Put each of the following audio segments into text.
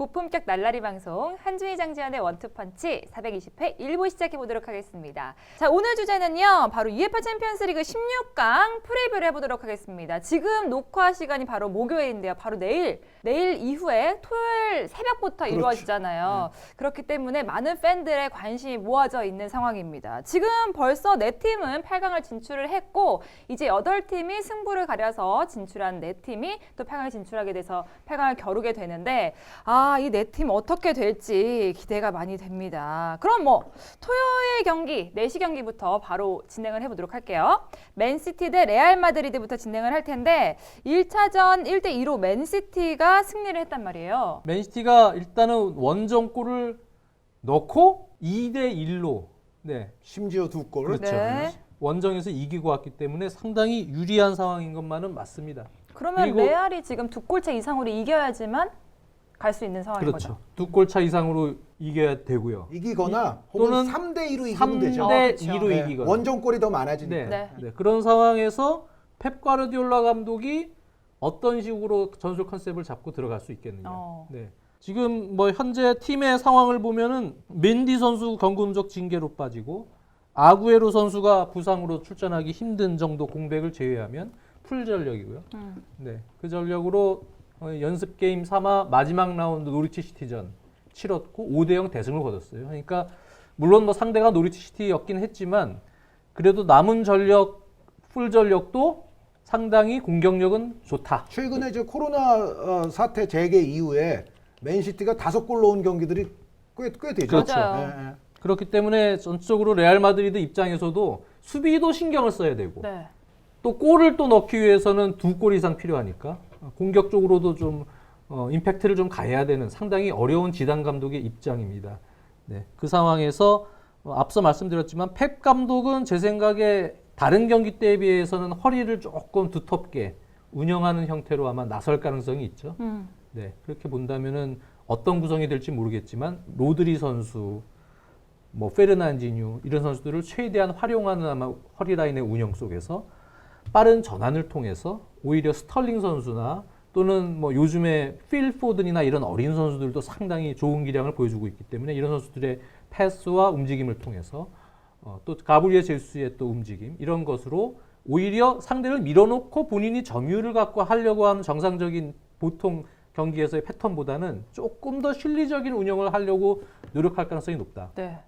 고품격 날라리 방송 한준희 장지현의 원투펀치 420회 1부 시작해 보도록 하겠습니다. 자, 오늘 주제는요. 바로 UEFA 챔피언스리그 16강 프리뷰를 해보도록 하겠습니다. 지금 녹화 시간이 바로 목요일인데요. 바로 내일 이후에 토요일 새벽부터 그렇죠. 이루어지잖아요. 그렇기 때문에 많은 팬들의 관심이 모아져 있는 상황입니다. 지금 벌써 4팀은 8강을 진출을 했고 이제 8팀이 승부를 가려서 진출한 4팀이 또 8강에 진출하게 돼서 8강을 겨루게 되는데 이 4팀 어떻게 될지 기대가 많이 됩니다. 그럼 토요일 경기 4시 경기부터 바로 진행을 해보도록 할게요. 맨시티 대 레알 마드리드부터 진행을 할 텐데 1차전 1대2로 맨시티가 승리를 했단 말이에요. 맨시티가 일단은 원정골을 넣고 2대1로 심지어 2골. 그렇죠. 네. 원정에서 이기고 왔기 때문에 상당히 유리한 상황인 것만은 맞습니다. 그러면 그리고- 레알이 지금 2골차 이상으로 이겨야지만 갈 수 있는 상황인 그렇죠. 거죠. 2골 차 이상으로 이겨야 되고요. 이기거나 또는 혹은 3대2로 이기면 되죠. 3대2로 네, 이기거나. 원정골이 더 많아지니까. 네. 그런 상황에서 펩 과르디올라 감독이 어떤 식으로 전술 컨셉을 잡고 들어갈 수 있겠느냐. 네. 지금 현재 팀의 상황을 보면은 맨디 선수 경고 누적 징계로 빠지고 아구에로 선수가 부상으로 출전하기 힘든 정도 공백을 제외하면 풀 전력이고요. 네. 그 전력으로 연습 게임 3화 마지막 라운드 노리치 시티전 치렀고 5대0 대승을 거뒀어요. 그러니까 물론 상대가 노리치 시티였긴 했지만 그래도 남은 전력 풀 전력도 상당히 공격력은 좋다. 최근에 코로나 사태 재개 이후에 맨시티가 5골 넣은 경기들이 꽤 되죠. 그렇죠. 맞아요. 네, 네. 그렇기 때문에 전적으로 레알 마드리드 입장에서도 수비도 신경을 써야 되고 네. 또 골을 또 넣기 위해서는 2골 이상 필요하니까 공격적으로도 좀 임팩트를 좀 가해야 되는 상당히 어려운 지단 감독의 입장입니다. 네, 그 상황에서 앞서 말씀드렸지만 펩 감독은 제 생각에 다른 경기 때에 비해서는 허리를 조금 두텁게 운영하는 형태로 아마 나설 가능성이 있죠. 네, 그렇게 본다면은 어떤 구성이 될지 모르겠지만 로드리 선수, 페르난지뉴 이런 선수들을 최대한 활용하는 아마 허리라인의 운영 속에서 빠른 전환을 통해서 오히려 스털링 선수나 또는 요즘에 필 포든이나 이런 어린 선수들도 상당히 좋은 기량을 보여주고 있기 때문에 이런 선수들의 패스와 움직임을 통해서 또 가브리엘 제수스의 또 움직임 이런 것으로 오히려 상대를 밀어놓고 본인이 점유율을 갖고 하려고 하는 정상적인 보통 경기에서의 패턴보다는 조금 더 실리적인 운영을 하려고 노력할 가능성이 높다. 네.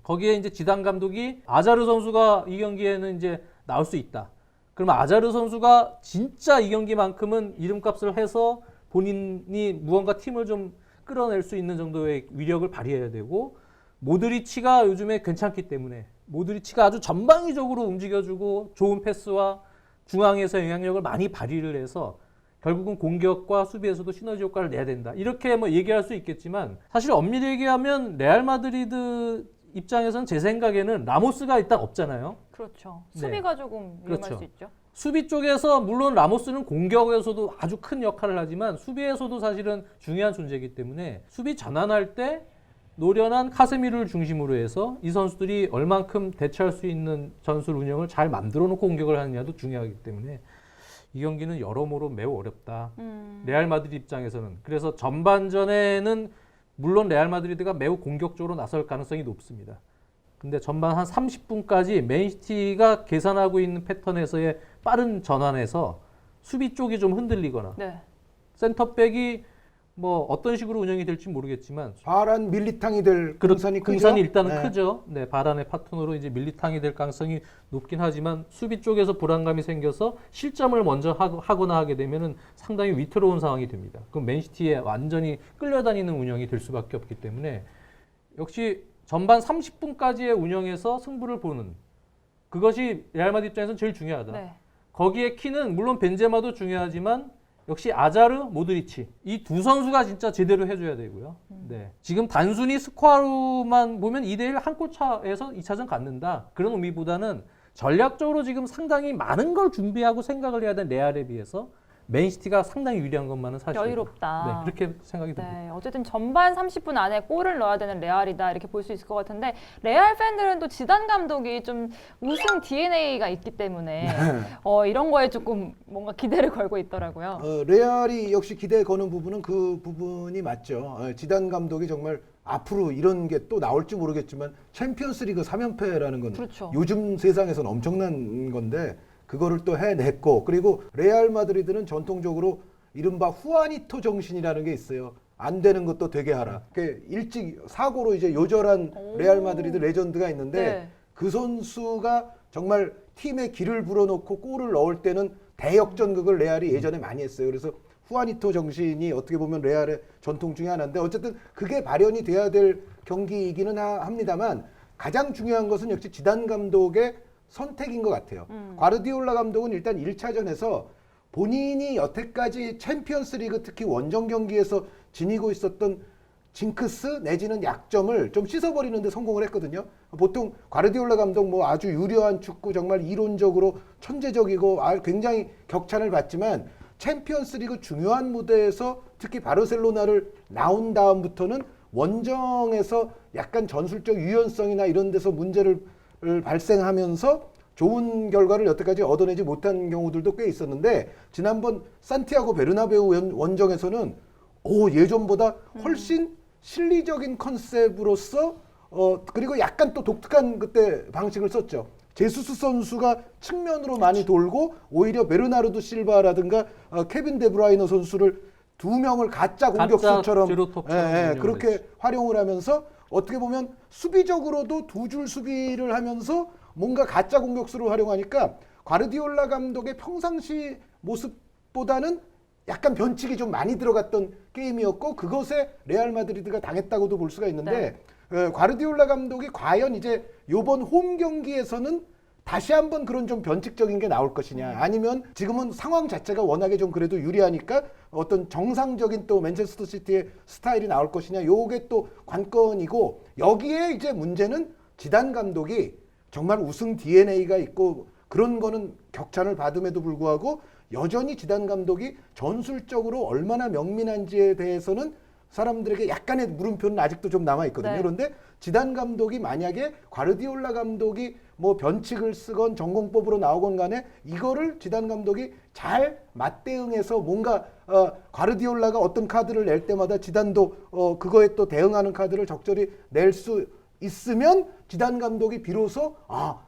거기에 이제 지단 감독이 아자르 선수가 이 경기에는 이제 나올 수 있다. 그러면 아자르 선수가 진짜 이 경기만큼은 이름값을 해서 본인이 무언가 팀을 좀 끌어낼 수 있는 정도의 위력을 발휘해야 되고 모드리치가 요즘에 괜찮기 때문에 모드리치가 아주 전방위적으로 움직여주고 좋은 패스와 중앙에서 영향력을 많이 발휘를 해서 결국은 공격과 수비에서도 시너지 효과를 내야 된다. 이렇게 얘기할 수 있겠지만 사실 엄밀히 얘기하면 레알 마드리드 입장에서는 제 생각에는 라모스가 일단 없잖아요. 그렇죠. 네. 수비가 조금 위험할 그렇죠. 수 있죠. 수비 쪽에서 물론 라모스는 공격에서도 아주 큰 역할을 하지만 수비에서도 사실은 중요한 존재이기 때문에 수비 전환할 때 노련한 카세미르를 중심으로 해서 이 선수들이 얼만큼 대처할 수 있는 전술 운영을 잘 만들어 놓고 공격을 하느냐도 중요하기 때문에 이 경기는 여러모로 매우 어렵다. 레알 마드리드 입장에서는. 그래서 전반전에는 물론 레알 마드리드가 매우 공격적으로 나설 가능성이 높습니다. 근데 전반 한 30분까지 맨시티가 계산하고 있는 패턴에서의 빠른 전환에서 수비 쪽이 좀 흔들리거나 네. 센터백이 어떤 식으로 운영이 될지 모르겠지만 바란 밀리탕이 될 가능성이 크죠. 일단은 네. 크죠. 네, 바란의 파트너로 이제 밀리탕이 될 가능성이 높긴 하지만 수비 쪽에서 불안감이 생겨서 실점을 먼저 하거나 하게 되면은 상당히 위태로운 상황이 됩니다. 그럼 맨시티에 완전히 끌려다니는 운영이 될 수밖에 없기 때문에 역시 전반 30분까지의 운영에서 승부를 보는 그것이 레알 마드리드 입장에서는 제일 중요하다. 네. 거기에 키는 물론 벤제마도 중요하지만 역시 아자르, 모드리치 이 두 선수가 진짜 제대로 해줘야 되고요. 네. 지금 단순히 스코어로만 보면 2대1 한 골 차에서 2차전 갖는다. 그런 의미보다는 전략적으로 지금 상당히 많은 걸 준비하고 생각을 해야 되는 레알에 비해서 맨시티가 상당히 유리한 것만은 사실이다. 여유롭다. 네, 그렇게 생각이 듭니다. 네, 어쨌든 전반 30분 안에 골을 넣어야 되는 레알이다 이렇게 볼 수 있을 것 같은데 레알 팬들은 또 지단 감독이 좀 우승 DNA가 있기 때문에 이런 거에 조금 뭔가 기대를 걸고 있더라고요. 레알이 역시 기대 거는 부분은 그 부분이 맞죠. 지단 감독이 정말 앞으로 이런 게 또 나올지 모르겠지만 챔피언스리그 3연패라는 건 그렇죠. 요즘 세상에서는 엄청난 건데 그거를 또 해냈고 그리고 레알 마드리드는 전통적으로 이른바 후아니토 정신이라는 게 있어요. 안 되는 것도 되게 하라. 일찍 사고로 이제 요절한 레알 마드리드 레전드가 있는데 네. 그 선수가 정말 팀의 기를 불어넣고 골을 넣을 때는 대역전극을 레알이 예전에 많이 했어요. 그래서 후아니토 정신이 어떻게 보면 레알의 전통 중에 하나인데 어쨌든 그게 발현이 돼야 될 경기이기는 합니다만 가장 중요한 것은 역시 지단 감독의 선택인 것 같아요. 과르디올라 감독은 일단 1차전에서 본인이 여태까지 챔피언스리그 특히 원정 경기에서 지니고 있었던 징크스 내지는 약점을 좀 씻어버리는 데 성공을 했거든요. 보통 과르디올라 감독 뭐 아주 유려한 축구 정말 이론적으로 천재적이고 굉장히 격찬을 받지만 챔피언스리그 중요한 무대에서 특히 바르셀로나를 나온 다음부터는 원정에서 약간 전술적 유연성이나 이런 데서 문제를 발생하면서 좋은 결과를 여태까지 얻어내지 못한 경우들도 꽤 있었는데 지난번 산티아고 베르나베우 원정에서는 예전보다 훨씬 실리적인 컨셉으로서 그리고 약간 또 독특한 그때 방식을 썼죠. 제수스 선수가 측면으로 많이 돌고 오히려 베르나르도 실바라든가 케빈 데브라이너 선수를 두 명을 가짜 공격수처럼 그렇게 활용을 하면서 어떻게 보면 수비적으로도 두 줄 수비를 하면서 뭔가 가짜 공격수를 활용하니까 과르디올라 감독의 평상시 모습보다는 약간 변칙이 좀 많이 들어갔던 게임이었고 그것에 레알 마드리드가 당했다고도 볼 수가 있는데 과르디올라 감독이 과연 이제 요번 홈 경기에서는 다시 한번 그런 좀 변칙적인 게 나올 것이냐 아니면 지금은 상황 자체가 워낙에 좀 그래도 유리하니까 어떤 정상적인 또 맨체스터 시티의 스타일이 나올 것이냐 요게 또 관건이고 여기에 이제 문제는 지단 감독이 정말 우승 DNA가 있고 그런 거는 격찬을 받음에도 불구하고 여전히 지단 감독이 전술적으로 얼마나 명민한지에 대해서는 사람들에게 약간의 물음표는 아직도 좀 남아있거든요. 네. 그런데 지단 감독이 만약에 과르디올라 감독이 뭐 변칙을 쓰건 전공법으로 나오건 간에 이거를 지단 감독이 잘 맞대응해서 뭔가 과르디올라가 어떤 카드를 낼 때마다 지단도 그거에 또 대응하는 카드를 적절히 낼 수 있으면 지단 감독이 비로소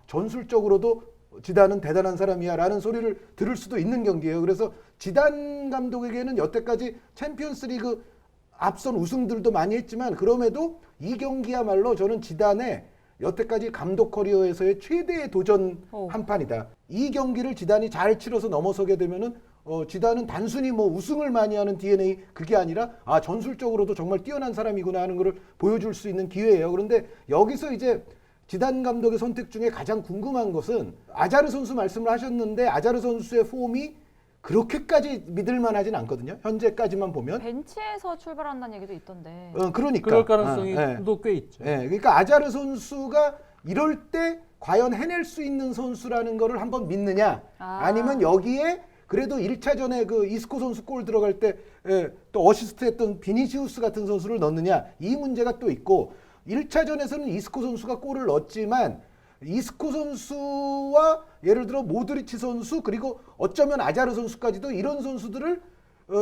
전술적으로도 지단은 대단한 사람이야 라는 소리를 들을 수도 있는 경기예요. 그래서 지단 감독에게는 여태까지 챔피언스리그 앞선 우승들도 많이 했지만 그럼에도 이 경기야말로 저는 지단의 여태까지 감독 커리어에서의 최대의 도전 한 판이다. 이 경기를 지단이 잘 치러서 넘어서게 되면은 지단은 단순히 뭐 우승을 많이 하는 DNA 그게 아니라 전술적으로도 정말 뛰어난 사람이구나 하는 것을 보여줄 수 있는 기회예요. 그런데 여기서 이제 지단 감독의 선택 중에 가장 궁금한 것은 아자르 선수 말씀을 하셨는데 아자르 선수의 폼이 그렇게까지 믿을만하진 않거든요. 현재까지만 보면. 벤치에서 출발한다는 얘기도 있던데. 그러니까. 그럴 가능성이 꽤 있죠. 그러니까 아자르 선수가 이럴 때 과연 해낼 수 있는 선수라는 거를 한번 믿느냐 아니면 여기에 그래도 1차전에 그 이스코 선수 골 들어갈 때 또 어시스트 했던 비니시우스 같은 선수를 넣느냐 이 문제가 또 있고 1차전에서는 이스코 선수가 골을 넣었지만 이스코 선수와 예를 들어 모드리치 선수 그리고 어쩌면 아자르 선수까지도 이런 선수들을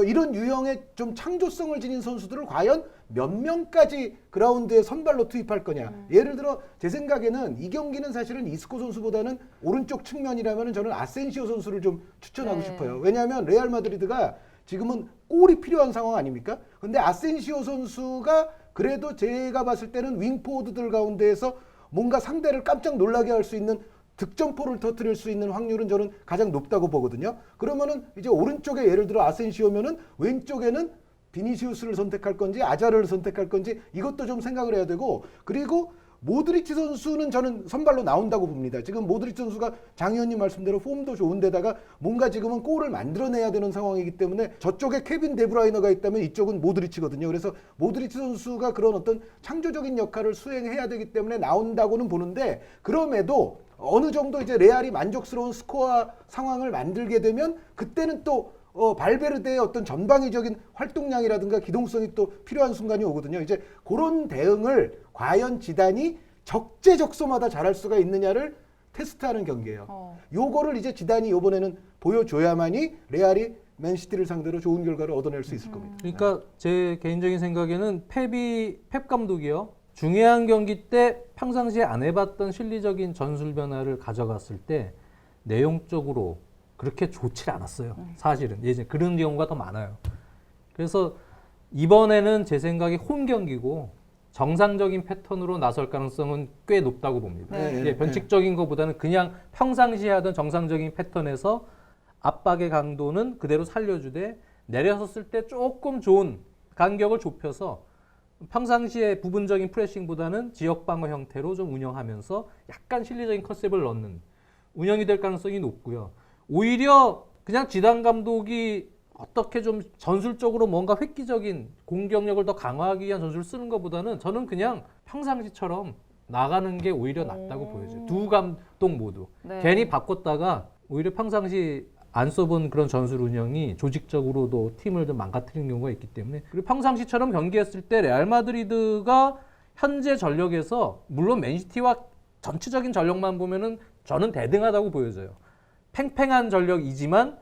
이런 유형의 좀 창조성을 지닌 선수들을 과연 몇 명까지 그라운드에 선발로 투입할 거냐. 예를 들어 제 생각에는 이 경기는 사실은 이스코 선수보다는 오른쪽 측면이라면 저는 아센시오 선수를 좀 추천하고 싶어요. 왜냐하면 레알 마드리드가 지금은 골이 필요한 상황 아닙니까? 근데 아센시오 선수가 그래도 제가 봤을 때는 윙포워드들 가운데에서 뭔가 상대를 깜짝 놀라게 할 수 있는 득점포를 터뜨릴 수 있는 확률은 저는 가장 높다고 보거든요. 그러면은 이제 오른쪽에 예를 들어 아센시오면은 왼쪽에는 비니시우스를 선택할 건지 아자르를 선택할 건지 이것도 좀 생각을 해야 되고 그리고 모드리치 선수는 저는 선발로 나온다고 봅니다. 지금 모드리치 선수가 장 의원님 말씀대로 폼도 좋은데다가 뭔가 지금은 골을 만들어내야 되는 상황이기 때문에 저쪽에 케빈 데브라이너가 있다면 이쪽은 모드리치거든요. 그래서 모드리치 선수가 그런 어떤 창조적인 역할을 수행해야 되기 때문에 나온다고는 보는데 그럼에도 어느 정도 이제 레알이 만족스러운 스코어 상황을 만들게 되면 그때는 또 발베르데의 어떤 전방위적인 활동량이라든가 기동성이 또 필요한 순간이 오거든요. 이제 그런 대응을 과연 지단이 적재적소마다 잘할 수가 있느냐를 테스트하는 경기예요. 요거를 이제 지단이 이번에는 보여줘야만이 레알이 맨시티를 상대로 좋은 결과를 얻어낼 수 있을 겁니다. 그러니까 제 개인적인 생각에는 펩 감독이요. 중요한 경기 때 평상시에 안 해봤던 실리적인 전술 변화를 가져갔을 때 내용적으로 그렇게 좋지 않았어요. 사실은 예전 그런 경우가 더 많아요. 그래서 이번에는 제 생각에 홈 경기고 정상적인 패턴으로 나설 가능성은 꽤 높다고 봅니다. 네, 이제 변칙적인 것보다는 그냥 평상시에 하던 정상적인 패턴에서 압박의 강도는 그대로 살려주되 내려섰을 때 조금 좋은 간격을 좁혀서 평상시에 부분적인 프레싱보다는 지역 방어 형태로 좀 운영하면서 약간 실리적인 컨셉을 넣는 운영이 될 가능성이 높고요. 오히려 그냥 지단 감독이 어떻게 좀 전술적으로 뭔가 획기적인 공격력을 더 강화하기 위한 전술을 쓰는 것보다는 저는 그냥 평상시처럼 나가는 게 오히려 낫다고 보여져요. 두 감독 모두. 네. 괜히 바꿨다가 오히려 평상시 안 써본 그런 전술 운영이 조직적으로도 팀을 좀 망가뜨리는 경우가 있기 때문에 그리고 평상시처럼 경기했을 때 레알 마드리드가 현재 전력에서 물론 맨시티와 전체적인 전력만 보면은 저는 대등하다고 보여져요. 팽팽한 전력이지만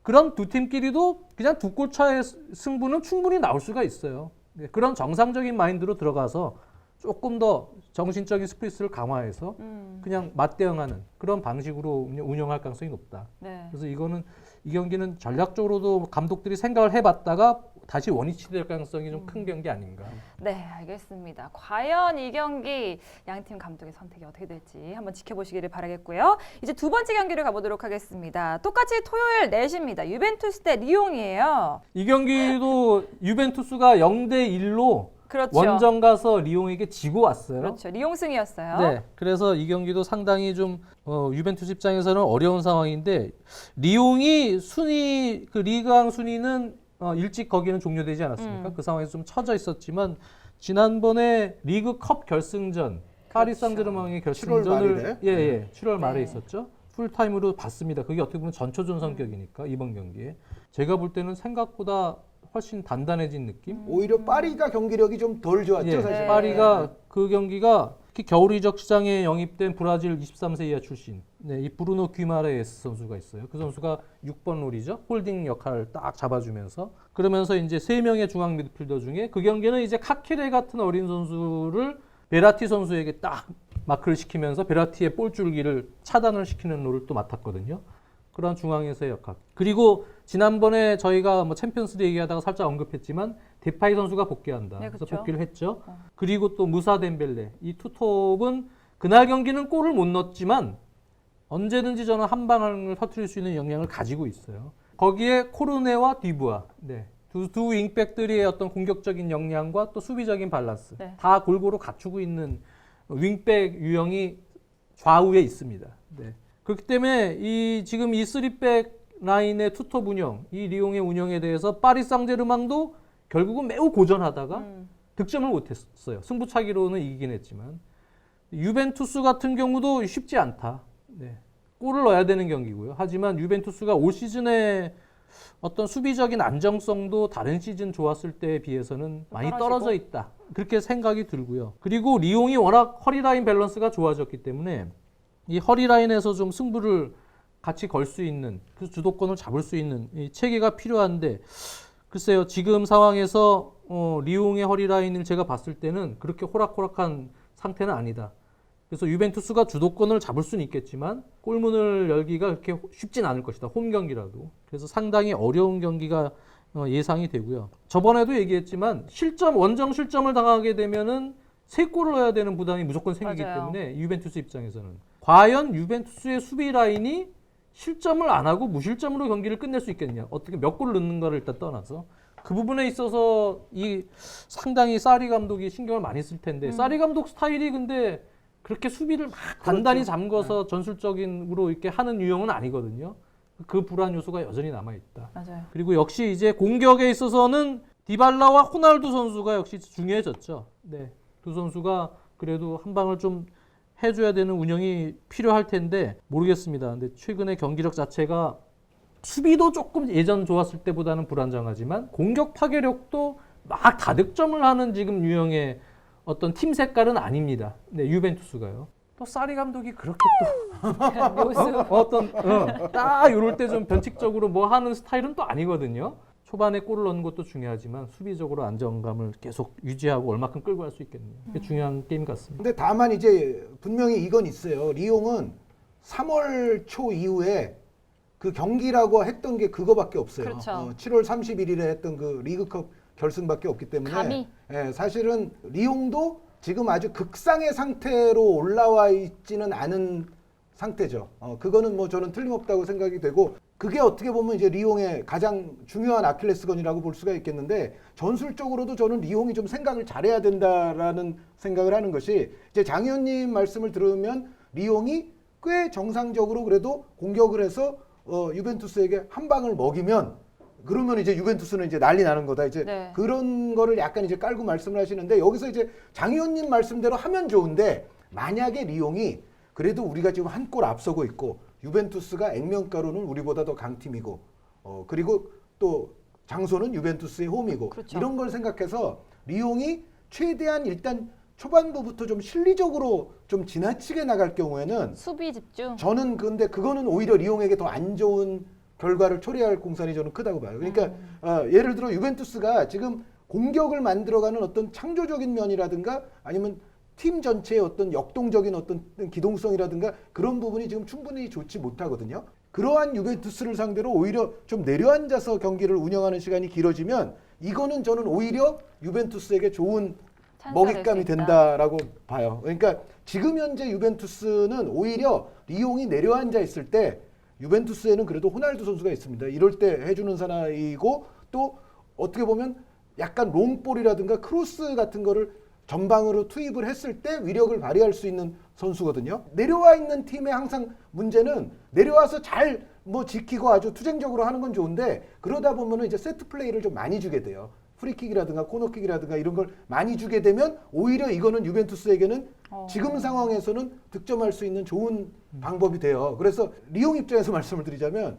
그런 두 팀끼리도 그냥 두 골 차의 승부는 충분히 나올 수가 있어요. 그런 정상적인 마인드로 들어가서 조금 더 정신적인 스프리스를 강화해서 그냥 맞대응하는 그런 방식으로 운영할 가능성이 높다. 네. 그래서 이 경기는 전략적으로도 감독들이 생각을 해봤다가 다시 원위치 될 가능성이 좀 큰 경기 아닌가. 네, 알겠습니다. 과연 이 경기 양팀 감독의 선택이 어떻게 될지 한번 지켜보시기를 바라겠고요. 이제 두 번째 경기를 가보도록 하겠습니다. 똑같이 토요일 4시입니다. 유벤투스 대 리옹이에요. 이 경기도 유벤투스가 0대1로 그렇죠. 원정 가서 리옹에게 지고 왔어요. 그렇죠. 리옹승이었어요. 네, 그래서 이 경기도 상당히 좀 유벤투스 입장에서는 어려운 상황인데 리옹이 순위 그 리그왕 순위는 일찍 거기는 종료되지 않았습니까? 그 상황에서 좀 처져 있었지만 지난번에 리그컵 결승전 파리 상제르맹의 7월 결승전을 말이래. 7월 말에 네. 있었죠. 풀타임으로 봤습니다. 그게 어떻게 보면 전초전 성격이니까 이번 경기에 제가 볼 때는 생각보다 훨씬 단단해진 느낌. 오히려 파리가 경기력이 좀 덜 좋았죠, 예, 사실. 파리가 그 경기가 특히 겨울 이적 시장에 영입된 브라질 23세 이하 출신 이 브루노 귀마레스 선수가 있어요. 그 선수가 6번 롤이죠. 홀딩 역할을 딱 잡아주면서 그러면서 이제 3명의 중앙 미드필더 중에 그 경기는 이제 카케레 같은 어린 선수를 베라티 선수에게 딱 마크를 시키면서 베라티의 볼 줄기를 차단을 시키는 롤을 또 맡았거든요. 그런 중앙에서의 역할. 그리고 지난번에 저희가 뭐 챔피언스 리그 얘기하다가 살짝 언급했지만 데파이 선수가 복귀한다. 네, 그래서 그쵸. 복귀를 했죠. 그리고 또 무사 덴벨레. 이 투톱은 그날 경기는 골을 못 넣었지만 언제든지 저는 한 방을 터뜨릴 수 있는 역량을 가지고 있어요. 거기에 코르네와 디부아. 네. 두 윙백들의 어떤 공격적인 역량과 또 수비적인 밸런스. 네. 다 골고루 갖추고 있는 윙백 유형이 좌우에 있습니다. 네. 그렇기 때문에 지금 이 3백 라인의 투톱 운영, 이 리옹의 운영에 대해서 파리 상제르맹도 결국은 매우 고전하다가 득점을 못했어요. 승부차기로는 이기긴 했지만 유벤투스 같은 경우도 쉽지 않다. 네. 골을 넣어야 되는 경기고요. 하지만 유벤투스가 올 시즌에 어떤 수비적인 안정성도 다른 시즌 좋았을 때에 비해서는 많이 떨어져 있다. 그렇게 생각이 들고요. 그리고 리옹이 워낙 허리라인 밸런스가 좋아졌기 때문에 이 허리라인에서 좀 승부를 같이 걸 수 있는 그 주도권을 잡을 수 있는 이 체계가 필요한데 글쎄요. 지금 상황에서 리옹의 허리라인을 제가 봤을 때는 그렇게 호락호락한 상태는 아니다. 그래서 유벤투스가 주도권을 잡을 수는 있겠지만 골문을 열기가 그렇게 쉽진 않을 것이다. 홈 경기라도. 그래서 상당히 어려운 경기가 예상이 되고요. 저번에도 얘기했지만 원정 실점을 당하게 되면은 3골을 넣어야 되는 부담이 무조건 생기기 맞아요. 때문에 유벤투스 입장에서는 과연 유벤투스의 수비 라인이 실점을 안 하고 무실점으로 경기를 끝낼 수 있겠느냐. 어떻게 몇 골을 넣는가를 일단 떠나서 그 부분에 있어서 상당히 사리 감독이 신경을 많이 쓸 텐데 사리 감독 스타일이 근데 그렇게 수비를 막 단단히 잠궈서 전술적인으로 이렇게 하는 유형은 아니거든요. 그 불안 요소가 여전히 남아 있다. 맞아요. 그리고 역시 이제 공격에 있어서는 디발라와 호날두 선수가 역시 중요해졌죠. 네. 두 선수가 그래도 한 방을 좀 해줘야 되는 운영이 필요할 텐데 모르겠습니다. 근데 최근에 경기력 자체가 수비도 조금 예전 좋았을 때보다는 불안정하지만 공격 파괴력도 막 다득점을 하는 지금 유형의 어떤 팀 색깔은 아닙니다. 네, 유벤투스가요. 또 사리 감독이 그렇게 또 묘수. 어떤 딱 이럴 때 좀 변칙적으로 뭐 하는 스타일은 또 아니거든요. 초반에 골을 넣는 것도 중요하지만 수비적으로 안정감을 계속 유지하고 얼마큼 끌고 갈 수 있겠느냐. 그게 중요한 게임 같습니다. 근데 다만 이제 분명히 이건 있어요. 리옹은 3월 초 이후에 그 경기라고 했던 게 그거밖에 없어요. 그렇죠. 7월 31일에 했던 그 리그컵 결승밖에 없기 때문에 감히? 예, 사실은 리옹도 지금 아주 극상의 상태로 올라와 있지는 않은 상태죠. 그거는 뭐 저는 틀림없다고 생각이 되고 그게 어떻게 보면 이제 리옹의 가장 중요한 아킬레스건이라고 볼 수가 있겠는데 전술적으로도 저는 리옹이 좀 생각을 잘해야 된다라는 생각을 하는 것이 이제 장 의원님 말씀을 들으면 리옹이 꽤 정상적으로 그래도 공격을 해서 유벤투스에게 한 방을 먹이면 그러면 이제 유벤투스는 이제 난리 나는 거다. 이제 네. 그런 거를 약간 이제 깔고 말씀을 하시는데 여기서 이제 장 의원님 말씀대로 하면 좋은데 만약에 리옹이 그래도 우리가 지금 한 골 앞서고 있고 유벤투스가 액면가로는 우리보다 더 강팀이고 그리고 또 장소는 유벤투스의 홈이고 그렇죠. 이런 걸 생각해서 리옹이 최대한 일단 초반부부터 좀 실리적으로 좀 지나치게 나갈 경우에는 수비 집중. 저는 근데 그거는 오히려 리옹에게 더 안 좋은 결과를 초래할 공산이 저는 크다고 봐요. 그러니까 예를 들어 유벤투스가 지금 공격을 만들어가는 어떤 창조적인 면이라든가 아니면 팀 전체의 어떤 역동적인 어떤 기동성이라든가 그런 부분이 지금 충분히 좋지 못하거든요. 그러한 유벤투스를 상대로 오히려 좀 내려앉아서 경기를 운영하는 시간이 길어지면 이거는 저는 오히려 유벤투스에게 좋은 찬스가 먹잇감이 될수 있다. 된다라고 봐요. 그러니까 지금 현재 유벤투스는 오히려 리옹이 내려앉아 있을 때 유벤투스에는 그래도 호날두 선수가 있습니다. 이럴 때 해주는 사나이고 또 어떻게 보면 약간 롱볼이라든가 크로스 같은 거를 전방으로 투입을 했을 때 위력을 발휘할 수 있는 선수거든요. 내려와 있는 팀의 항상 문제는 내려와서 잘 뭐 지키고 아주 투쟁적으로 하는 건 좋은데 그러다 보면은 이제 세트 플레이를 좀 많이 주게 돼요. 프리킥이라든가 코너킥이라든가 이런 걸 많이 주게 되면 오히려 이거는 유벤투스에게는 지금 상황에서는 득점할 수 있는 좋은 방법이 돼요. 그래서 리옹 입장에서 말씀을 드리자면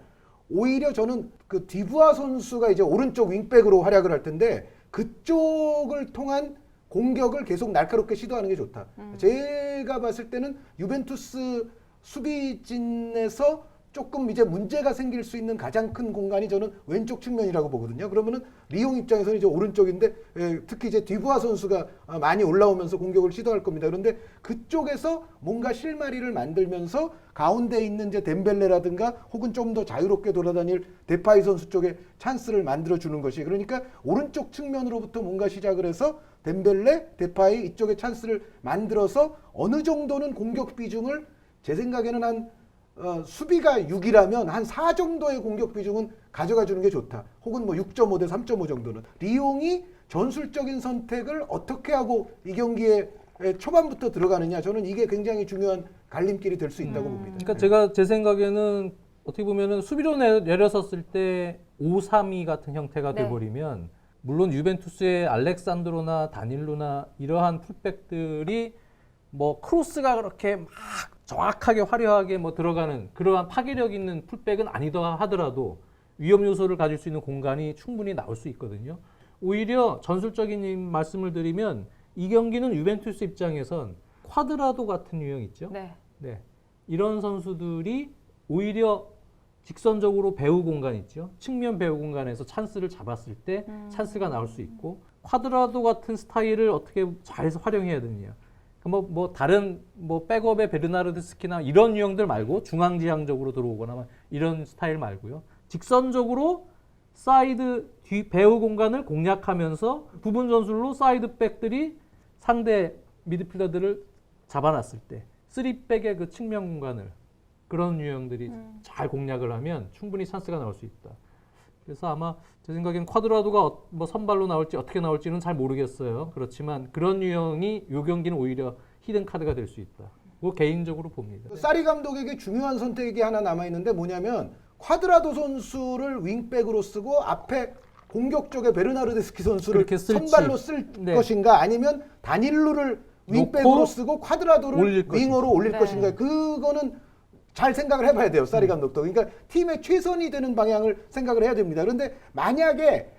오히려 저는 그 디부아 선수가 이제 오른쪽 윙백으로 활약을 할 텐데 그쪽을 통한 공격을 계속 날카롭게 시도하는 게 좋다. 제가 봤을 때는 유벤투스 수비진에서 조금 이제 문제가 생길 수 있는 가장 큰 공간이 저는 왼쪽 측면이라고 보거든요. 그러면은 리옹 입장에서는 이제 오른쪽인데 특히 이제 디부아 선수가 많이 올라오면서 공격을 시도할 겁니다. 그런데 그쪽에서 뭔가 실마리를 만들면서 가운데 있는 이제 덴벨레라든가 혹은 좀 더 자유롭게 돌아다닐 데파이 선수 쪽에 찬스를 만들어 주는 것이 그러니까 오른쪽 측면으로부터 뭔가 시작을 해서 덴벨레, 데파이 이쪽에 찬스를 만들어서 어느 정도는 공격 비중을 제 생각에는 한 수비가 6이라면 한 4 정도의 공격 비중은 가져가 주는 게 좋다. 혹은 뭐 6.5 대 3.5 정도는. 리옹이 전술적인 선택을 어떻게 하고 이 경기에 초반부터 들어가느냐. 저는 이게 굉장히 중요한 갈림길이 될 수 있다고 봅니다. 그러니까 제가 제 생각에는 어떻게 보면은 수비로 내려섰을 때 5-3-2 같은 형태가 네. 돼버리면 물론 유벤투스의 알렉산드로나 다닐로나 이러한 풀백들이 뭐 크로스가 그렇게 막 정확하게 화려하게 뭐 들어가는 그러한 파괴력 있는 풀백은 아니다 하더라도 위험 요소를 가질 수 있는 공간이 충분히 나올 수 있거든요. 오히려 전술적인 말씀을 드리면 이 경기는 유벤투스 입장에선 쿼드라도 같은 유형 있죠. 네. 네. 이런 선수들이 오히려 직선적으로 배우 공간 있죠. 측면 배우 공간에서 찬스를 잡았을 때 찬스가 나올 수 있고 쿼드라도 같은 스타일을 어떻게 잘 활용해야 되느냐. 뭐 다른 뭐 백업의 베르나르드스키나 이런 유형들 말고 중앙지향적으로 들어오거나 이런 스타일 말고요. 직선적으로 사이드 뒤 배우 공간을 공략하면서 부분 전술로 사이드 백들이 상대 미드필더들을 잡아놨을 때 3백의 그 측면 공간을 그런 유형들이 잘 공략을 하면 충분히 찬스가 나올 수 있다. 그래서 아마 제 생각엔 쿼드라도가 뭐 선발로 나올지 어떻게 나올지는 잘 모르겠어요. 그렇지만 그런 유형이 이 경기는 오히려 히든 카드가 될 수 있다. 뭐 개인적으로 봅니다. 사리 감독에게 중요한 선택이 하나 남아 있는데 뭐냐면 쿼드라도 선수를 윙백으로 쓰고 앞에 공격 쪽에 베르나르데스키 선수를 그렇게 쓸지. 선발로 쓸 네. 것인가 아니면 다닐루를 윙백으로 놓고 쓰고 쿼드라도를 올릴 윙어로 올릴 네. 것인가 그거는 잘 생각을 해봐야 돼요. 사리 감독도. 그러니까 팀의 최선이 되는 방향을 생각을 해야 됩니다. 그런데 만약에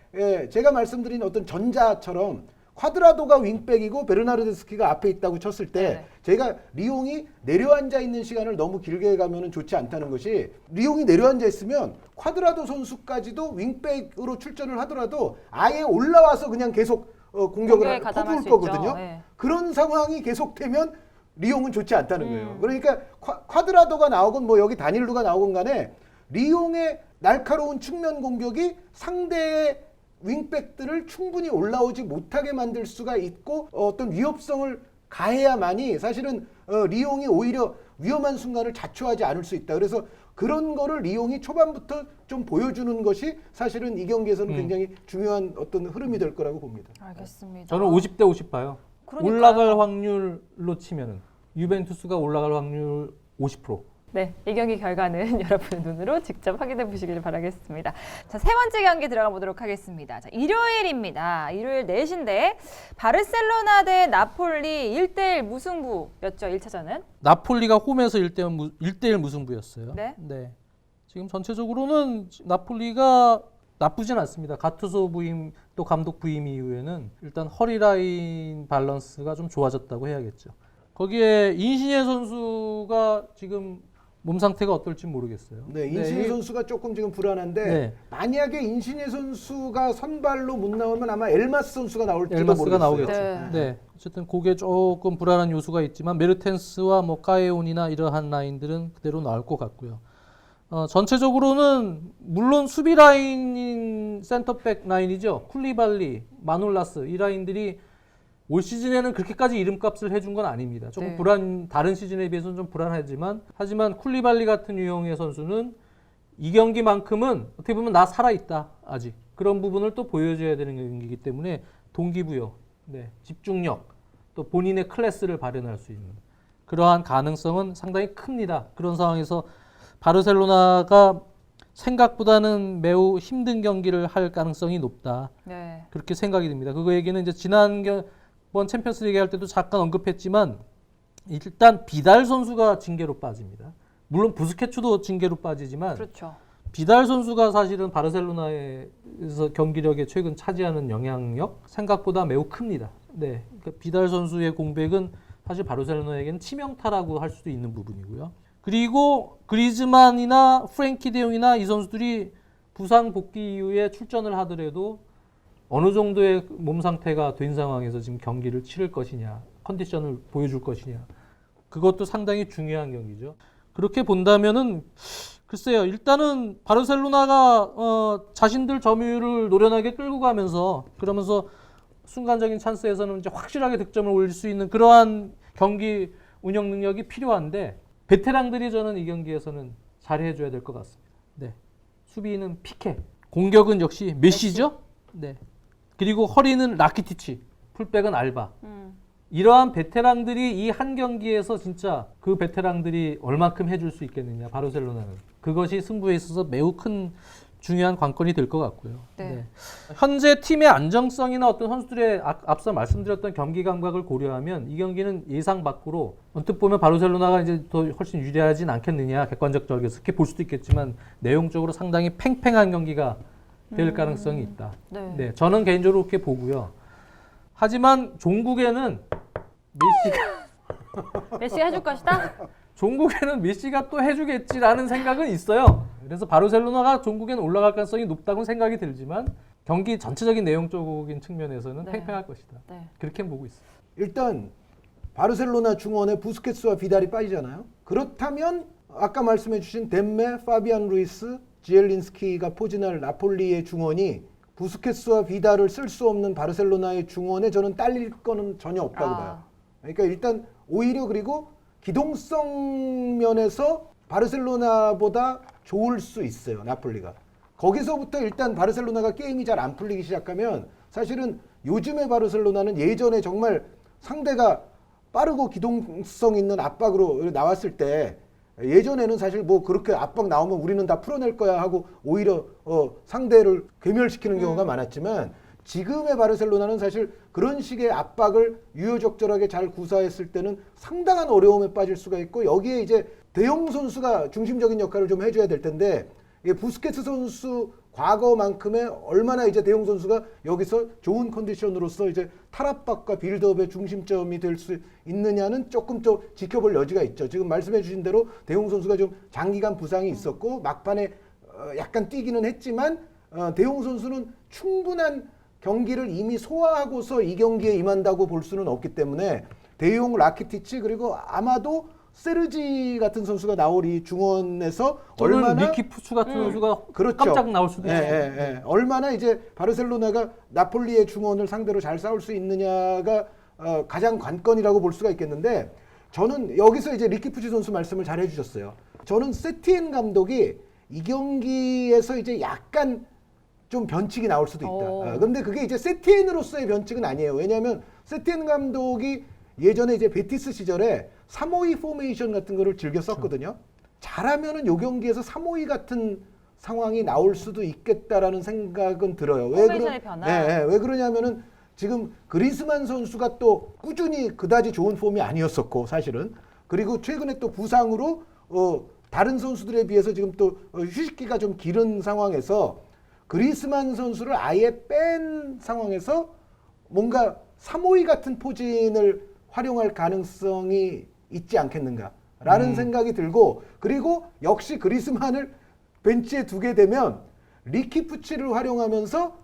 제가 말씀드린 어떤 전자처럼 쿼드라도가 윙백이고 베르나르데스키가 앞에 있다고 쳤을 때 네. 제가 리옹이 내려앉아 있는 시간을 너무 길게 가면은 좋지 않다는 것이 리옹이 내려앉아 있으면 쿼드라도 선수까지도 윙백으로 출전을 하더라도 아예 올라와서 그냥 계속 공격에 공격을 가담할 퍼부을 수 거거든요. 있죠. 네. 그런 상황이 계속되면 리옹은 좋지 않다는 거예요. 그러니까 쿼드라도가 나오건 뭐 여기 다닐루가 나오건 간에 리옹의 날카로운 측면 공격이 상대의 윙백들을 충분히 올라오지 못하게 만들 수가 있고 어떤 위협성을 가해야만이 사실은 리옹이 오히려 위험한 순간을 자초하지 않을 수 있다. 그래서 그런 거를 리옹이 초반부터 좀 보여주는 것이 사실은 이 경기에서는 굉장히 중요한 어떤 흐름이 될 거라고 봅니다. 알겠습니다. 저는 50대 50 봐요. 그러니까요. 올라갈 확률로 치면은 유벤투스가 올라갈 확률 50%. 네, 이 경기 결과는 여러분의 눈으로 직접 확인해 보시길 바라겠습니다. 자, 세 번째 경기 들어가 보도록 하겠습니다. 자, 일요일입니다. 일요일 4시인데 바르셀로나 대 나폴리 1대1 무승부였죠, 1차전은. 나폴리가 홈에서 1대1 무승부였어요. 네. 지금 전체적으로는 나폴리가 나쁘진 않습니다. 가투소 부임 또 감독 부임 이후에는 일단 허리 라인 밸런스가 좀 좋아졌다고 해야겠죠. 거기에 인시gne 선수가 지금 몸 상태가 어떨지 모르겠어요. 네, 인시gne 선수가 조금 지금 불안한데 네. 만약에 인시gne 선수가 선발로 못 나오면 아마 엘마스 선수가 나올지도 엘마스가 모르겠어요. 나오겠죠. 네. 어쨌든 그게 조금 불안한 요소가 있지만 메르텐스와 뭐 카에온이나 이러한 라인들은 그대로 나올 것 같고요. 전체적으로는 물론 수비 라인인 센터백 라인이죠. 쿨리발리, 마놀라스 이 라인들이 올 시즌에는 그렇게까지 이름값을 해준 건 아닙니다. 조금 네. 다른 시즌에 비해서는 좀 불안하지만 하지만 쿨리발리 같은 유형의 선수는 이 경기만큼은 어떻게 보면 나 살아있다 아직 그런 부분을 또 보여줘야 되는 경기이기 때문에 동기부여, 집중력 또 본인의 클래스를 발현할 수 있는 그러한 가능성은 상당히 큽니다. 그런 상황에서 바르셀로나가 생각보다는 매우 힘든 경기를 할 가능성이 높다. 네. 그렇게 생각이 듭니다. 그거 얘기는 이제 지난번 챔피언스 리그 할 때도 잠깐 언급했지만 일단 비달 선수가 징계로 빠집니다. 물론 부스케츠도 징계로 빠지지만 그렇죠. 비달 선수가 사실은 바르셀로나에서 경기력에 최근 차지하는 영향력 생각보다 매우 큽니다. 네, 그러니까 비달 선수의 공백은 사실 바르셀로나에게는 치명타라고 할 수도 있는 부분이고요. 그리고 그리즈만이나 프랭키 데용이나 이 선수들이 부상 복귀 이후에 출전을 하더라도 어느 정도의 몸 상태가 된 상황에서 지금 경기를 치를 것이냐, 컨디션을 보여줄 것이냐, 그것도 상당히 중요한 경기죠. 그렇게 본다면은 글쎄요, 일단은 바르셀로나가 자신들 점유율을 노련하게 끌고 가면서 그러면서 순간적인 찬스에서는 이제 확실하게 득점을 올릴 수 있는 그러한 경기 운영 능력이 필요한데 베테랑들이 저는 이 경기에서는 잘해줘야 될 것 같습니다. 네, 수비는 피케, 공격은 역시 메시죠. 네. 그리고 허리는 라키티치, 풀백은 알바. 이러한 베테랑들이 이 한 경기에서 진짜 그 베테랑들이 얼마큼 해줄 수 있겠느냐, 바르셀로나는. 그것이 승부에 있어서 매우 큰 중요한 관건이 될 것 같고요. 네. 현재 팀의 안정성이나 어떤 선수들의 앞서 말씀드렸던 경기 감각을 고려하면 이 경기는 예상 밖으로 언뜻 보면 바르셀로나가 이제 더 훨씬 유리하진 않겠느냐, 객관적 적에서 이렇게 볼 수도 있겠지만 내용적으로 상당히 팽팽한 경기가 될 가능성이 있다. 네. 저는 개인적으로 그렇게 보고요. 하지만 종국에는 메시가 해줄 것이다? 종국에는 메시가 또 해주겠지라는 생각은 있어요. 그래서 바르셀로나가 종국에는 올라갈 가능성이 높다고 생각이 들지만 경기 전체적인 내용적인 측면에서는 네. 팽팽할 것이다. 네. 그렇게 보고 있어요. 일단 바르셀로나 중원에 부스케츠와 비달이 빠지잖아요. 그렇다면 아까 말씀해 주신 덴메, 파비안 루이스, 지엘린스키가 포진할 나폴리의 중원이 부스케츠와 비달을 쓸 수 없는 바르셀로나의 중원에 저는 딸릴 거는 전혀 없다고 봐요. 그러니까 일단 오히려 그리고 기동성 면에서 바르셀로나보다 좋을 수 있어요, 나폴리가. 거기서부터 일단 바르셀로나가 게임이 잘 안 풀리기 시작하면 사실은 요즘의 바르셀로나는 예전에 정말 상대가 빠르고 기동성 있는 압박으로 나왔을 때 예전에는 사실 뭐 그렇게 압박 나오면 우리는 다 풀어낼 거야 하고 오히려 상대를 괴멸시키는 경우가 많았지만 지금의 바르셀로나는 사실 그런 식의 압박을 유효적절하게 잘 구사했을 때는 상당한 어려움에 빠질 수가 있고 여기에 이제 대용 선수가 중심적인 역할을 좀 해줘야 될 텐데 이게 부스케츠 선수 과거만큼의 얼마나 이제 대용 선수가 여기서 좋은 컨디션으로서 이제 탈압박과 빌드업의 중심점이 될 수 있느냐는 조금 더 지켜볼 여지가 있죠. 지금 말씀해주신 대로 대용 선수가 좀 장기간 부상이 있었고 막판에 약간 뛰기는 했지만 대용 선수는 충분한 경기를 이미 소화하고서 이 경기에 임한다고 볼 수는 없기 때문에 대용, 라키티치 그리고 아마도 세르지 같은 선수가 나올 이 중원에서 또는 얼마나 리키 푸츠 같은 선수가 그렇죠. 깜짝 나올 수도 있어요. 얼마나 이제 바르셀로나가 나폴리의 중원을 상대로 잘 싸울 수 있느냐가 가장 관건이라고 볼 수가 있겠는데 저는 여기서 이제 리키 푸치 선수 말씀을 잘 해주셨어요. 저는 세티엔 감독이 이 경기에서 이제 약간 좀 변칙이 나올 수도 있다. 그런데 그게 이제 세티엔으로서의 변칙은 아니에요. 왜냐하면 세티엔 감독이 예전에 이제 베티스 시절에 3-5-2 포메이션 같은 거를 즐겨 썼거든요. 잘하면은 요 경기에서 3-5-2 같은 상황이 나올 수도 있겠다라는 생각은 들어요. 포메이션의 변화. 왜 그러냐면은 지금 그리스만 선수가 또 꾸준히 그다지 좋은 폼이 아니었었고 사실은 그리고 최근에 또 부상으로 다른 선수들에 비해서 지금 또 휴식기가 좀 길은 상황에서 그리스만 선수를 아예 뺀 상황에서 뭔가 3-5-2 같은 포진을 활용할 가능성이 있지 않겠는가라는 생각이 들고 그리고 역시 그리스만을 벤치에 두게 되면 리키 푸치를 활용하면서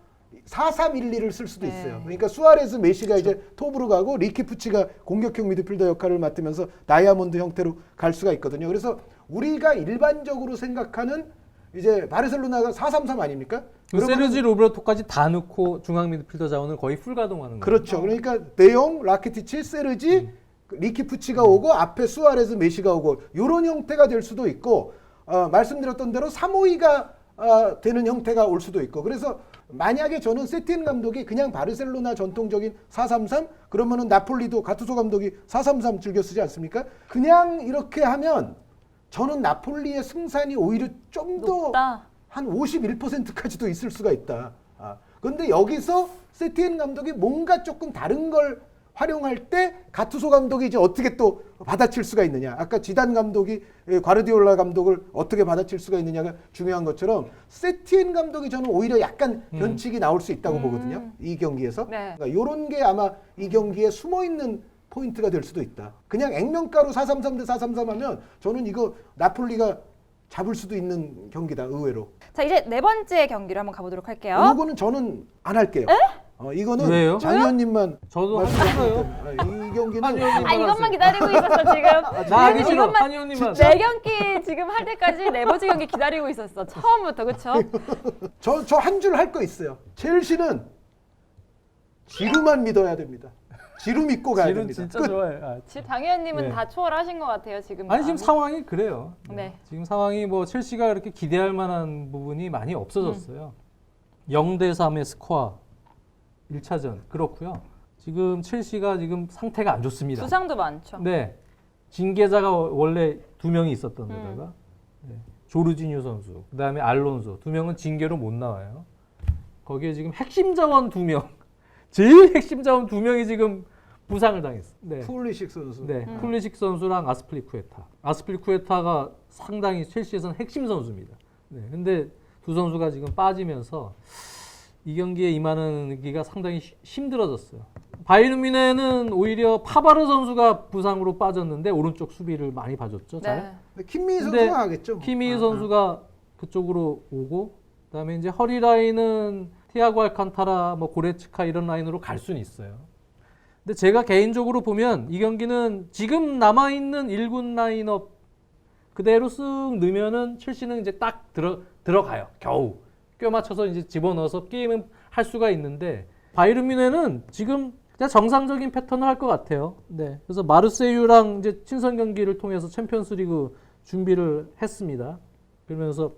4-3-1-2를 쓸 수도 있어요. 그러니까 수아레스, 메시가 이제 톱으로 가고 리키 푸치가 공격형 미드필더 역할을 맡으면서 다이아몬드 형태로 갈 수가 있거든요. 그래서 우리가 일반적으로 생각하는 이제 바르셀로나가 4-3-3 아닙니까? 세르지 로베르토까지 다 넣고 중앙 미드필더 자원을 거의 풀 가동하는 거예요. 그렇죠. 그러니까 대용, 라키티치, 세르지, 리키 푸치가 오고 앞에 수아레스, 메시가 오고 이런 형태가 될 수도 있고 말씀드렸던 대로 3-5-2가 되는 형태가 올 수도 있고 그래서 만약에 저는 세티엔 감독이 그냥 바르셀로나 전통적인 4-3-3 그러면은 나폴리도 가투소 감독이 4-3-3 즐겨 쓰지 않습니까? 그냥 이렇게 하면 저는 나폴리의 승산이 오히려 좀 더 한 51%까지도 있을 수가 있다. 그런데 여기서 세티엔 감독이 뭔가 조금 다른 걸 활용할 때 가투소 감독이 이제 어떻게 또 받아칠 수가 있느냐. 아까 지단 감독이 과르디올라 감독을 어떻게 받아칠 수가 있느냐가 중요한 것처럼 세티엔 감독이 저는 오히려 약간 변칙이 나올 수 있다고 보거든요. 이 경기에서. 네. 그러니까 이런 게 아마 이 경기에 숨어있는 포인트가 될 수도 있다. 그냥 액면가로 4-3-3 대 4-3-3 하면 저는 이거 나폴리가 잡을 수도 있는 경기다. 의외로. 자, 이제 네 번째 경기로 한번 가보도록 할게요. 이거는 저는 안 할게요. 이거는 왜요? 장 의원님만 저도 말씀하셨어요. 하셨어요. 이 경기는 아니요. 이것만 기다리고 있었어 지금. 나 하기 싫어. 이것만 한의원님만. 네 경기 지금 할 때까지 네 번째 경기 기다리고 있었어. 처음부터 그렇죠? 저 한 줄 할 거 있어요. 첼시는 지루만 믿어야 됩니다. 지루 믿고 가야 지금 됩니다. 진짜 좋아요. 지금 당 의원님은 네. 다 초월하신 것 같아요 지금. 아니 지금 상황이 그래요. 네. 지금 상황이 뭐 첼시가 그렇게 기대할 만한 부분이 많이 없어졌어요. 0대 3의 스코어 1차전 그렇고요. 지금 첼시가 지금 상태가 안 좋습니다. 부상도 많죠. 네. 징계자가 원래 2명이 있었던 데다가 네. 조르지뉴 선수, 그다음에 알론소 2명은 징계로 못 나와요. 거기에 지금 핵심 자원 2명, 제일 핵심 자원 2명이 지금 부상을 당했어. 네. 푸리식 선수. 네, 쿨리식 선수랑 아스플리쿠에타. 아스플리쿠에타가 상당히 첼시에서는 핵심 선수입니다. 네, 근데 두 선수가 지금 빠지면서 이 경기에 임하는 기가 상당히 힘들어졌어요. 바이에른 뮌헨은 오히려 파바르 선수가 부상으로 빠졌는데 오른쪽 수비를 많이 봐줬죠. 잘. 네. 김민희 근데 선수가 하겠죠. 키미 선수가 그쪽으로 오고 그다음에 이제 허리 라인은 티아고 알칸타라, 뭐 고레츠카 이런 라인으로 갈 수는 있어요. 근데 제가 개인적으로 보면 이 경기는 지금 남아 있는 1군 라인업 그대로 쓱 넣으면은 첼시는 이제 딱 들어가요. 겨우 껴 맞춰서 이제 집어넣어서 게임은 할 수가 있는데 바이에른 뮌헨은 지금 그냥 정상적인 패턴을 할 것 같아요. 네. 그래서 마르세유랑 이제 친선 경기를 통해서 챔피언스리그 준비를 했습니다. 그러면서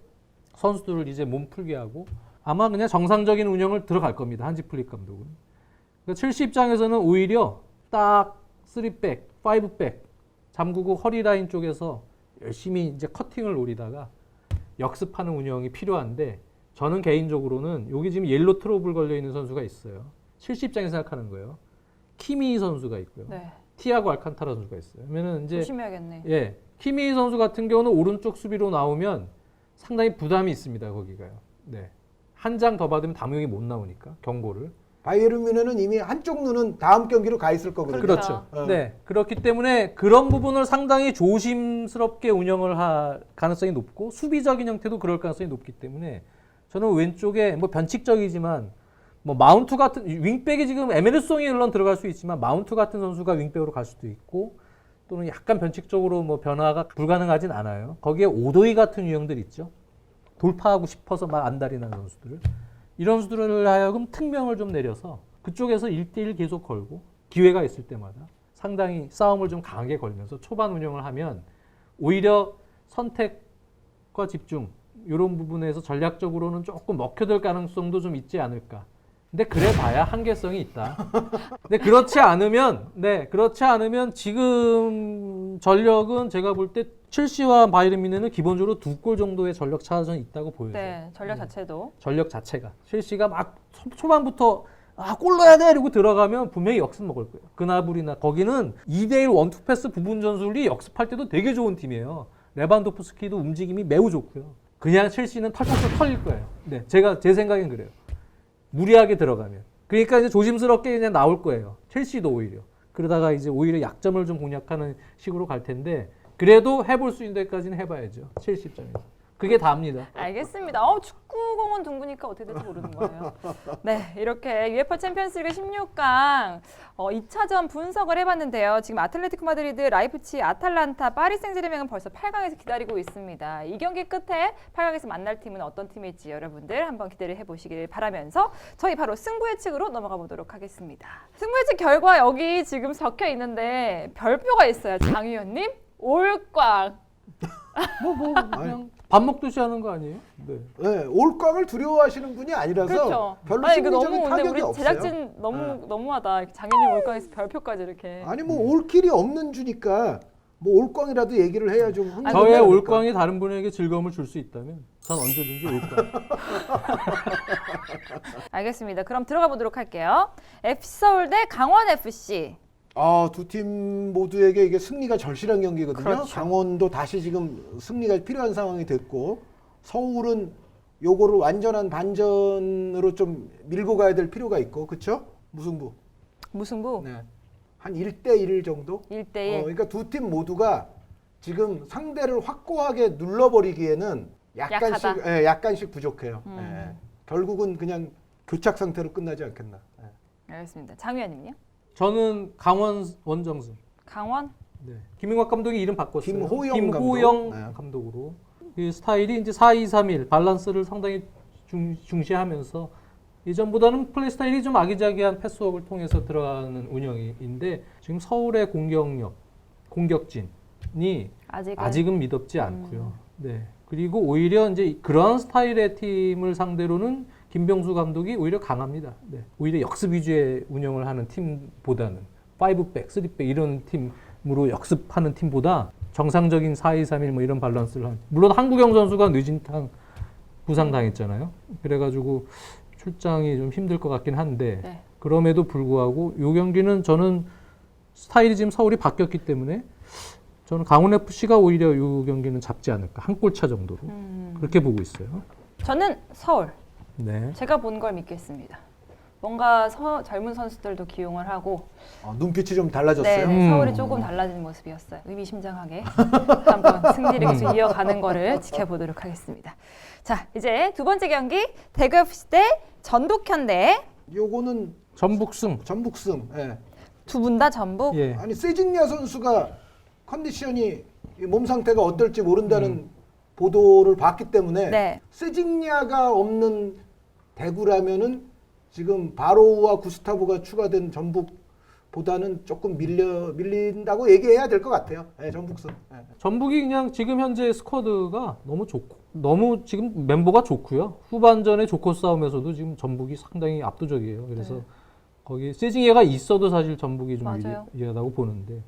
선수들을 이제 몸풀게 하고 아마 그냥 정상적인 운영을 들어갈 겁니다. 한지 플릭 감독은. 그러니까 첼시 입장에서는 오히려 딱 3백, 5백 잠그고 허리 라인 쪽에서 열심히 이제 커팅을 노리다가 역습하는 운영이 필요한데 저는 개인적으로는 여기 지금 옐로 트러블 걸려 있는 선수가 있어요. 첼시 입장에서 생각하는 거예요. 키미 선수가 있고요. 네. 티아고 알칸타라 선수가 있어요. 그러면은 이제 조심해야겠네. 예. 키미 선수 같은 경우는 오른쪽 수비로 나오면 상당히 부담이 있습니다. 거기가요. 네. 한 장 더 받으면 담용이 못 나오니까 경고를. 바이에른 뮌헨은 이미 한쪽 눈은 다음 경기로 가 있을 거거든요. 그렇죠. 어. 네. 그렇기 때문에 그런 부분을 상당히 조심스럽게 운영을 할 가능성이 높고 수비적인 형태도 그럴 가능성이 높기 때문에 저는 왼쪽에 뭐 변칙적이지만 뭐 마운트 같은 윙백이 지금 에메르송이 물론 들어갈 수 있지만 마운트 같은 선수가 윙백으로 갈 수도 있고 또는 약간 변칙적으로 뭐 변화가 불가능하진 않아요. 거기에 오도이 같은 유형들 있죠. 돌파하고 싶어서 막 안달이 나는 선수들. 이런 선수들을 하여금 특명을 좀 내려서 그쪽에서 1대1 계속 걸고 기회가 있을 때마다 상당히 싸움을 좀 강하게 걸면서 초반 운영을 하면 오히려 선택과 집중 이런 부분에서 전략적으로는 조금 먹혀들 가능성도 좀 있지 않을까. 근데 그래 봐야 한계성이 있다. 근데 그렇지 않으면 지금 전력은 제가 볼 때 첼시와 바이에른 뮌헨은 기본적으로 2골 정도의 전력 차전이 있다고 보여요. 네, 전력 자체도. 전력 자체가 첼시가 막 초반부터 골 넣어야 돼 이러고 들어가면 분명히 역습 먹을 거예요. 그나브리나 거기는 2대1 원투 패스 부분 전술이 역습할 때도 되게 좋은 팀이에요. 레반도프스키도 움직임이 매우 좋고요. 그냥 첼시는 털털털 털릴 거예요. 네, 제 생각엔 그래요. 무리하게 들어가면. 그러니까 이제 조심스럽게 그냥 나올 거예요. 첼시도 오히려. 그러다가 이제 오히려 약점을 좀 공략하는 식으로 갈 텐데 그래도 해볼 수 있는 데까지는 해봐야죠. 첼시 입장에서. 그게 다입니다. 알겠습니다. 축구공은 둥그니까 어떻게 될지 모르는 거예요. 네, 이렇게 UEFA 챔피언스리그 16강 2차전 분석을 해봤는데요. 지금 아틀레티코 마드리드, 라이프치히, 아탈란타, 파리 생제르맹은 벌써 8강에서 기다리고 있습니다. 이 경기 끝에 8강에서 만날 팀은 어떤 팀일지 여러분들 한번 기대를 해보시길 바라면서 저희 바로 승부 예측으로 넘어가 보도록 하겠습니다. 승부 예측 결과 여기 지금 적혀 있는데 별표가 있어요. 장 의원님, 올꽝. 그냥 밥 먹듯이 하는 거 아니에요? 네. 네, 올꽝을 두려워하시는 분이 아니라서 그렇죠. 별로 아니, 이거 심리적인 너무 근데 타격이 우리 없어요. 제작진 너무하다. 장현님 올깡에서 별표까지 이렇게. 아니 뭐 올킬이 없는 주니까 뭐 올꽝이라도 얘기를 해야 좀 흥미가 저의 있지 않을까. 올광이 다른 분에게 즐거움을 줄 수 있다면 전 언제든지 올광. 알겠습니다. 그럼 들어가 보도록 할게요. FC 서울 대 강원 FC. 두 팀 모두에게 이게 승리가 절실한 경기거든요. 그렇죠. 강원도 다시 지금 승리가 필요한 상황이 됐고 서울은 요거를 완전한 반전으로 좀 밀고 가야 될 필요가 있고 그렇죠? 무승부. 무승부 네. 한 1대1 정도? 1대1. 그러니까 두 팀 모두가 지금 상대를 확고하게 눌러버리기에는 약하다. 약간씩 부족해요. 예. 결국은 그냥 교착 상태로 끝나지 않겠나. 예. 알겠습니다. 장 의원님요? 저는 강원 원정승. 강원? 네. 김용학 감독이 이름 바꿨어요. 김호영 김호영 감독. 네. 감독으로. 그 스타일이 이제 4-2-3-1 밸런스를 상당히 중시하면서 이전보다는 플레이 스타일이 좀 아기자기한 패스워크를 통해서 들어가는 운영인데 지금 서울의 공격진이 아직은 미덥지 않고요. 네. 그리고 오히려 이제 그런 스타일의 팀을 상대로는 김병수 감독이 오히려 강합니다. 네. 오히려 역습 위주의 운영을 하는 팀보다는 5백, 3백 이런 팀으로 역습하는 팀보다 정상적인 4-2-3-1 뭐 이런 밸런스를 한. 물론 한국영 선수가 늦은탕 부상당했잖아요. 그래가지고 출장이 좀 힘들 것 같긴 한데 네. 그럼에도 불구하고 이 경기는 저는 스타일이 지금 서울이 바뀌었기 때문에 저는 강원 FC가 오히려 이 경기는 잡지 않을까 한 골 차 정도로 그렇게 보고 있어요. 저는 서울. 네. 제가 본 걸 믿겠습니다. 뭔가 젊은 선수들도 기용을 하고 눈빛이 좀 달라졌어요. 네, 서울이 조금 달라진 모습이었어요. 의미심장하게 한번 승리를 계속 이어가는 거를 지켜보도록 하겠습니다. 자, 이제 두 번째 경기 대구 FC 대 전북현대. 요거는 전북승. 전북승. 예. 두 분 다 전북. 예. 아니 세징야 선수가 컨디션이 몸 상태가 어떨지 모른다는 보도를 봤기 때문에 네. 세징야가 없는 대구라면은 지금 바로우와 구스타브가 추가된 전북보다는 조금 밀린다고 얘기해야 될 것 같아요. 네, 전북승. 네. 전북이 그냥 지금 현재 스쿼드가 너무 좋고 너무 지금 멤버가 좋고요. 후반전에 조커 싸움에서도 지금 전북이 상당히 압도적이에요. 그래서 네. 거기 세징야가 있어도 사실 전북이 좀 맞아요. 유리하다고 보는데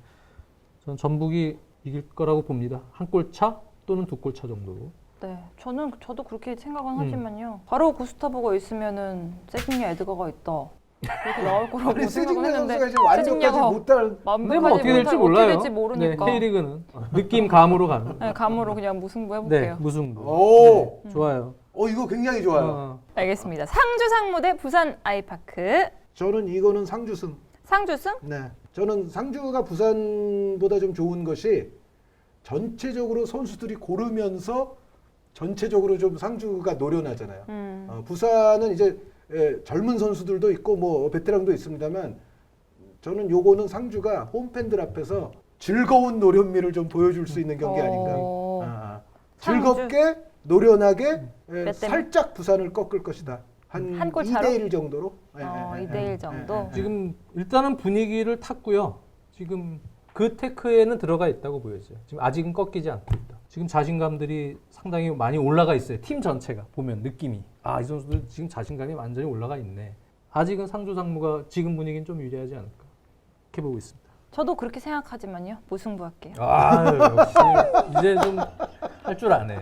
저는 전북이 이길 거라고 봅니다. 한 골 차 또는 두 골 차 정도로. 네, 저도 그렇게 생각은 하지만요. 바로 구스타보가 있으면은 세징야 에드가가 있다. 그렇게 나올 거라고 아니, 생각은 세징야 했는데 선수가 지금 완벽하지 세징야가 못할 근데 뭐 어떻게 될지 몰라요. 어떻게 될지 모르니까. 네, K리그는 느낌 감으로 가는. 네, 감으로 그냥 무승부 네, 해볼게요. 무승부. 오, 좋아요. 이거 굉장히 좋아요. 어, 알겠습니다. 상주 상무 대 부산 아이파크. 저는 이거는 상주승. 상주승? 네, 저는 상주가 부산보다 좀 좋은 것이 전체적으로 선수들이 고르면서 전체적으로 좀 상주가 노련하잖아요. 부산은 이제 젊은 선수들도 있고 뭐 베테랑도 있습니다만 저는 요거는 상주가 홈팬들 앞에서 즐거운 노련미를 좀 보여줄 수 있는 경기 아닌가. 상주. 즐겁게 노련하게 때문에? 살짝 부산을 꺾을 것이다. 한 골 차로? 2대1 정도로. 2대1 정도. 지금 일단은 분위기를 탔고요. 지금 그 테크에는 들어가 있다고 보여져요. 지금 아직은 꺾이지 않고 있다. 지금 자신감들이 상당히 많이 올라가 있어요. 팀 전체가 보면 느낌이 이 선수들 지금 자신감이 완전히 올라가 있네. 아직은 상주 상무가 지금 분위기는 좀 유리하지 않을까 이렇게 보고 있습니다. 저도 그렇게 생각하지만요. 무승부 할게요. 역시 이제 좀 할 줄 아네.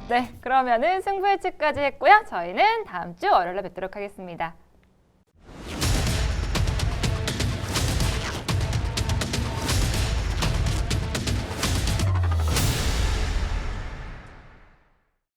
네, 그러면은 승부 예측까지 했고요. 저희는 다음 주 월요일에 뵙도록 하겠습니다.